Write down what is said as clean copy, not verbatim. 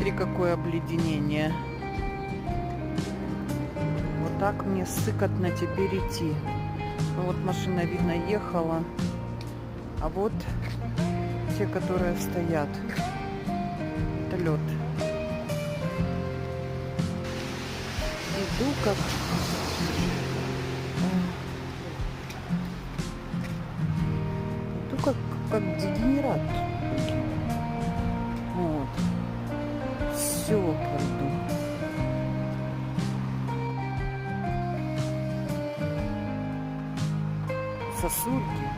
Смотри, какое обледенение. Вот так мне сыкотно теперь идти. Ну вот машина, видно, ехала. А вот те, которые стоят. Это лед. Иду как дегенерат. Вот. Все пойду. Сосульки.